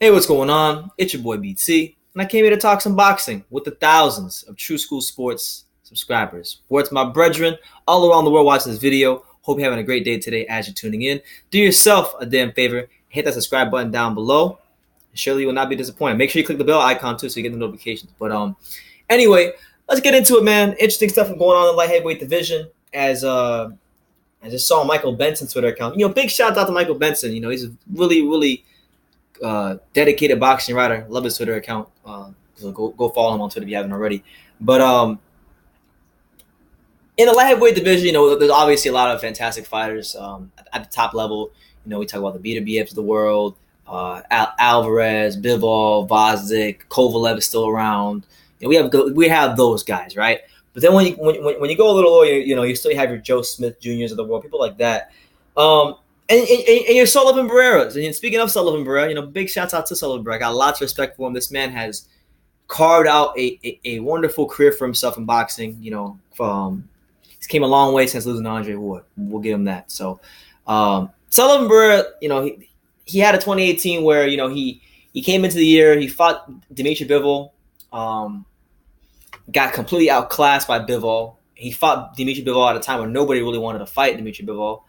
Hey, what's going on? It's your boy BT, and I came here to talk some boxing with the thousands of True School Sports subscribers. Words my brethren all around the world watching this video. Hope you're having a great day today as you're tuning in. Do yourself a damn favor, hit that subscribe button down below. Surely you will not be disappointed. Make sure you click the bell icon too so you get the notifications. Anyway, let's get into it, man. Interesting stuff going on in the light heavyweight division as I just saw Michael Benson's Twitter account. Big shout out to Michael Benson. He's a really dedicated boxing writer. Love his Twitter account. So go follow him on Twitter if you haven't already. But in the light heavyweight division, there's obviously a lot of fantastic fighters at the top level. We talk about the BWFs of the world, Alvarez, Bivol, Vazdik, Kovalev is still around. We have those guys, right? But then when you go a little lower, you still have your Joe Smith Juniors of the world, people like that. And your Sullivan Barreras. And speaking of Sullivan Barrera, big shouts out to Sullivan Barrera. I got lots of respect for him. This man has carved out a wonderful career for himself in boxing. He's came a long way since losing to Andre Ward. We'll give him that. So Sullivan Barrera, he had a 2018 where he came into the year, he fought Dimitri Bivol, got completely outclassed by Bivol. He fought Dimitri Bivol at a time when nobody really wanted to fight Dimitri Bivol.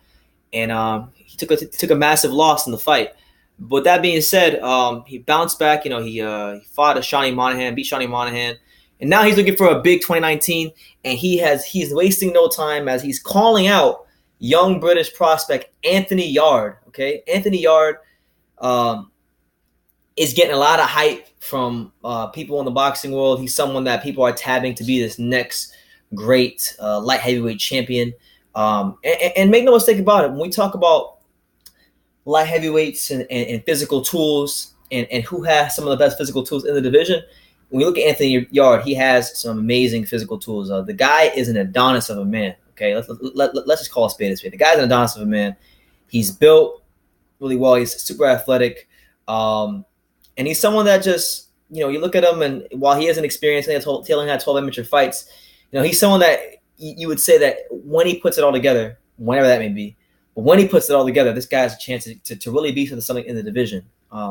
And he took a massive loss in the fight. But with that being said, he bounced back. He fought a Shawnee Monahan, beat Shawnee Monahan, and now he's looking for a big 2019. And he's wasting no time as he's calling out young British prospect Anthony Yarde. Okay, Anthony Yarde is getting a lot of hype from people in the boxing world. He's someone that people are tabbing to be this next great light heavyweight champion. And make no mistake about it, when we talk about light heavyweights and physical tools and who has some of the best physical tools in the division, when you look at Anthony Yarde, he has some amazing physical tools. The guy is an Adonis of a man. Okay, let's just call a spade a spade. The guy's an Adonis of a man. He's built really well. He's super athletic, and he's someone that just you look at him, and while he hasn't experienced, he only had 12 amateur fights. He's someone that you would say that when he puts it all together, whenever that may be, but when he puts it all together, this guy has a chance to really be something in the division,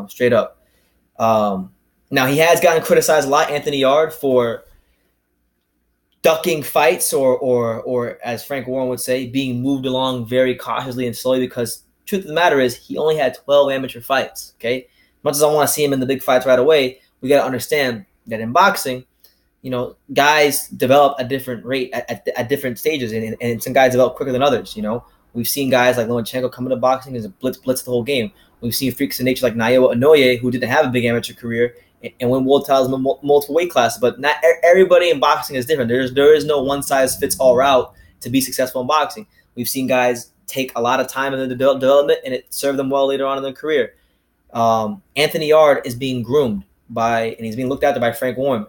straight up. Now, he has gotten criticized a lot, Anthony Yarde, for ducking fights or as Frank Warren would say, being moved along very cautiously and slowly because truth of the matter is he only had 12 amateur fights, okay? As much as I want to see him in the big fights right away, we got to understand that in boxing, guys develop at different rate at different stages, and some guys develop quicker than others. We've seen guys like Lomachenko come into boxing as a blitz the whole game. We've seen freaks of nature like Naoya Inoue, who didn't have a big amateur career and win world titles in multiple weight classes. But not everybody in boxing is different. There is no one size fits all route to be successful in boxing. We've seen guys take a lot of time in the development, and it served them well later on in their career. Anthony Yarde is being groomed and he's being looked after by Frank Warren.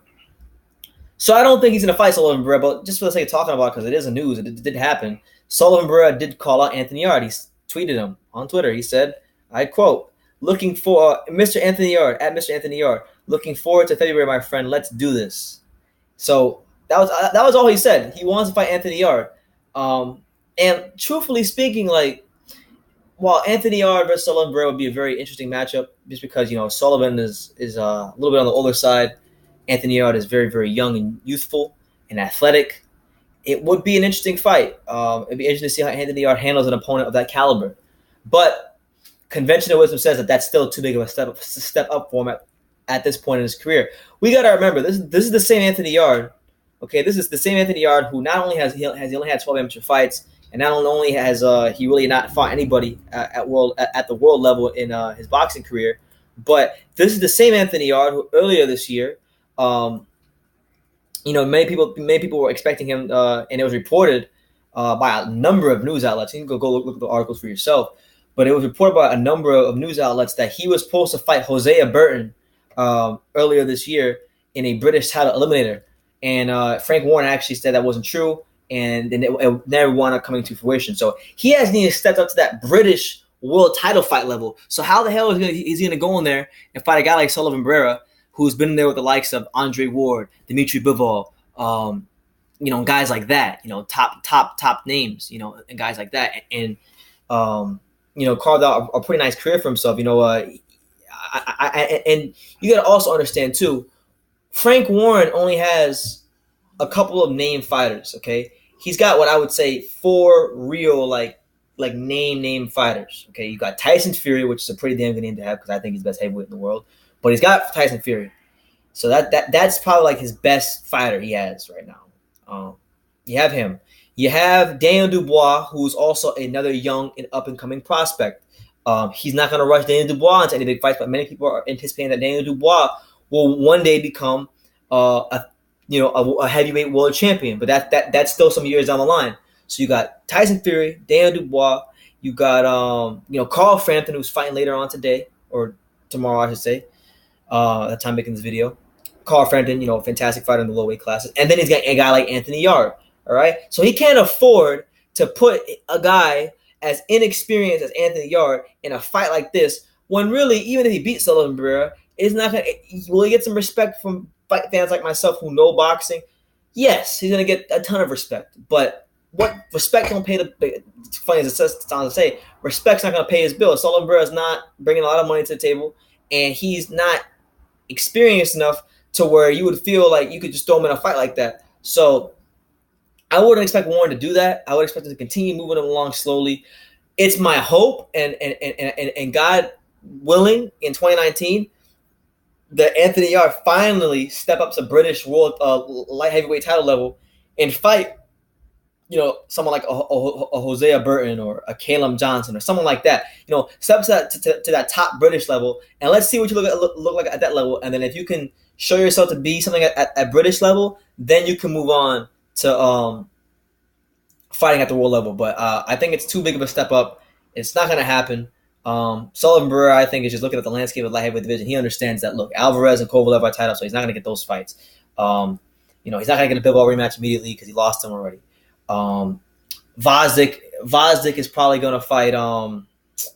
So I don't think he's going to fight Sullivan Barrera, but just for the sake of talking about it, because it is a news, it did happen. Sullivan Barrera did call out Anthony Yarde. He tweeted him on Twitter. He said, I quote, looking for Mr. Anthony Yarde, at Mr. Anthony Yarde, looking forward to February, my friend. Let's do this. So that was all he said. He wants to fight Anthony Yarde. And truthfully speaking, while Anthony Yarde versus Sullivan Barrera would be a very interesting matchup, just because Sullivan is a little bit on the older side. Anthony Yarde is very, very young and youthful and athletic. It would be an interesting fight. It'd be interesting to see how Anthony Yarde handles an opponent of that caliber. But conventional wisdom says that that's still too big of a step up for him at this point in his career. We got to remember, this is the same Anthony Yarde. Okay, this is the same Anthony Yarde who not only has he only had 12 amateur fights, and not only has he really not fought anybody at the world level in his boxing career, but this is the same Anthony Yarde who earlier this year. Many people were expecting him, and it was reported by a number of news outlets. You can go look at the articles for yourself. But it was reported by a number of news outlets that he was supposed to fight Hosea Burton earlier this year in a British title eliminator. And Frank Warren actually said that wasn't true, and it never wound up coming to fruition. So he hasn't even stepped up to that British world title fight level. So how the hell is he going to go in there and fight a guy like Sullivan Barrera, who's been there with the likes of Andre Ward, Dimitri Bivol, guys like that, top names, and guys like that, and carved out a pretty nice career for himself. And you got to also understand too, Frank Warren only has a couple of name fighters. Okay, he's got what I would say 4 real like name fighters. Okay, you got Tyson Fury, which is a pretty damn good name to have because I think he's the best heavyweight in the world. But he's got Tyson Fury, so that's probably like his best fighter he has right now. You have him. You have Daniel Dubois, who's also another young and up and coming prospect. He's not going to rush Daniel Dubois into any big fights, but many people are anticipating that Daniel Dubois will one day become a heavyweight world champion. But that's still some years down the line. So you got Tyson Fury, Daniel Dubois. You got Carl Frampton, who's fighting later on today or tomorrow, I should say. At the time making this video, Carl Frampton, fantastic fighter in the low weight classes, and then he's got a guy like Anthony Yarde. All right, so he can't afford to put a guy as inexperienced as Anthony Yarde in a fight like this, when really, even if he beats Sullivan Barrera, it's not gonna. Will he get some respect from fight fans like myself who know boxing? Yes, he's gonna get a ton of respect. But what respect don't pay the? It's funny as it sounds to say, respect's not gonna pay his bill. Sullivan Barrera is not bringing a lot of money to the table, and he's not experienced enough to where you would feel like you could just throw him in a fight like that. So I wouldn't expect Warren to do that. I would expect him to continue moving him along slowly. It's my hope, and God willing, in 2019, that Anthony Yarde finally step up to British world light heavyweight title level and fight, someone like a Hosea Burton or a Caleb Johnson or someone like that. Step to that top British level, and let's see what you look like at that level. And then if you can show yourself to be something at British level, then you can move on to fighting at the world level. But I think it's too big of a step up. It's not going to happen. Sullivan Barrera, I think, is just looking at the landscape of the light heavyweight division. He understands that, look, Alvarez and Kovalev are tied up, so he's not going to get those fights. He's not going to get a Bivol rematch immediately because he lost him already. Vazdik is probably going to fight, what's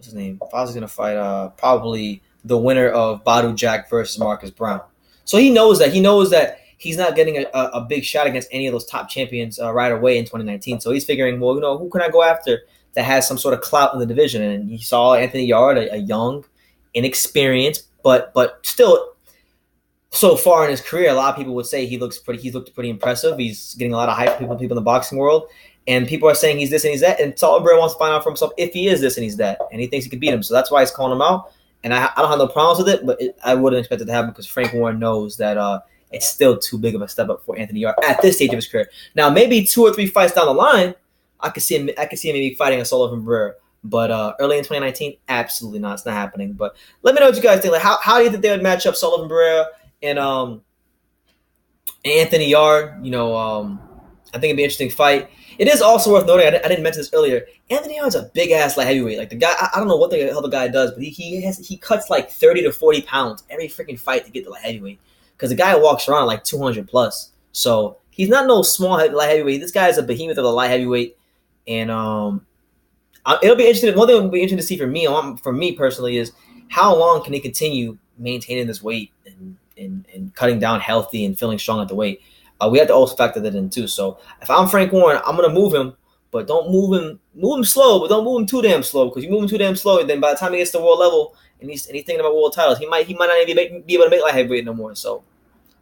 his name? Vazdik's going to fight probably the winner of Badu Jack versus Marcus Brown. So he knows that. He knows that he's not getting a big shot against any of those top champions right away in 2019. So he's figuring, well, who can I go after that has some sort of clout in the division? And he saw Anthony Yarde, a young, inexperienced, but still so far in his career, a lot of people would say he's looked pretty impressive. He's getting a lot of hype from people in the boxing world. And people are saying he's this and he's that. And Sullivan Barrera wants to find out for himself if he is this and he's that. And he thinks he could beat him. So that's why he's calling him out. And I don't have no problems with it, but I wouldn't expect it to happen because Frank Warren knows that it's still too big of a step up for Anthony Yarde at this stage of his career. Now, maybe 2 or 3 fights down the line, I could see him maybe fighting a Sullivan Barrera. But early in 2019, absolutely not. It's not happening. But let me know what you guys think. Like, how do you think they would match up Sullivan Barrera and Anthony Yarde? I think it'd be an interesting fight. It is also worth noting, I didn't mention this earlier, Anthony Yarde's a big-ass light heavyweight. Like, the guy, I don't know what the hell the guy does, but he cuts like 30 to 40 pounds every freaking fight to get to light heavyweight. Because the guy walks around like 200 plus. So he's not no small light heavyweight. This guy is a behemoth of the light heavyweight. And it'll be interesting. One thing that will be interesting to see for me personally, is how long can he continue maintaining this weight and cutting down healthy and feeling strong at the weight. We have to also factor that in too. So if I'm Frank Warren, I'm gonna move him, but don't move him slow, but don't move him too damn slow. Because you move him too damn slow, then by the time he gets to world level and he's thinking about world titles, he might not even be able to make light heavyweight no more. So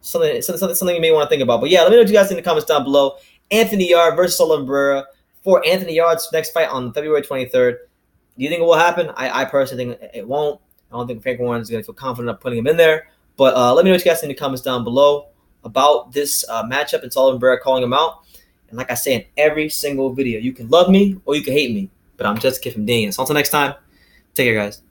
something you may want to think about. But yeah, let me know what you guys think in the comments down below. Anthony Yarde versus Sullivan Barrera for Anthony Yarde's next fight on February 23rd. Do you think it will happen? I personally think it won't. I don't think Frank Warren is going to feel confident of putting him in there. But let me know what you guys think in the comments down below about this matchup and Sullivan Barrera calling him out. And like I say in every single video, you can love me or you can hate me, but I'm just a kid from Dane. So until next time, take care, guys.